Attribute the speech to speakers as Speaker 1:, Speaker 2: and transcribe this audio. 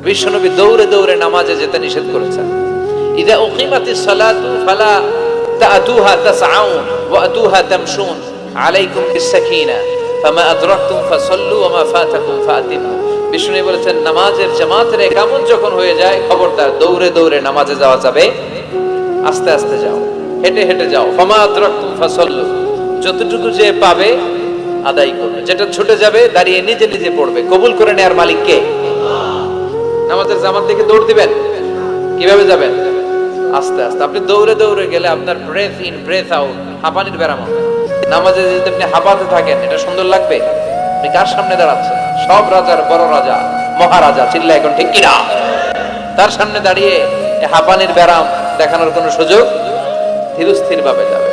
Speaker 1: বিশ্বনবী দৌড়ে দৌড়ে নামাজে যেতে নিষেধ করেছেন। ইদা উকিমাতিস সালাতু ফালা তা'তুহা তাসআউন ওয়া আতুহা তামশুন আলাইকুম বিস-সাকিনা ফামা আদরাকতুম ফাসাল্লু ওয়া মা ফাতাকুম ফাতিমু। বিশ্বনবী বলেছেন, নামাজের জামাতের ইকামত যখন হয়ে যায়, খবরদার দৌড়ে দৌড়ে নামাজে যাওয়া যাবে, আস্তে আস্তে যাও, হেঁটে হেঁটে যাও। ফামা আদরাকতুম ফাসাল্লু, যতটুকু যে পাবে আদায় করবে, যেটা ছুটে যাবে দাঁড়িয়ে নিজে নিজে পড়বে। কবুল করে নেয়ার মালিক কে? নামাজের জামাত দেখে দৌড় দিবেন, কিভাবে যাবেন? আস্তে আস্তে। আপনি দৌড়ে দৌড়ে গেলে আপনার ব্রেথ ইন ব্রেথ আউট হাঁপানির ব্যারাম হবে। নামাজে যদি আপনি হাঁপাতে থাকেন, এটা সুন্দর লাগবে? আপনি কার সামনে দাঁড়াচ্ছেন? সব রাজার বড় রাজা, মহারাজা, চিল্লা এখন ঠিক কিনা? তার সামনে দাঁড়িয়ে হাঁপানির ব্যারাম দেখানোর কোনো সুযোগ? ধীরস্থির ভাবে যাবে।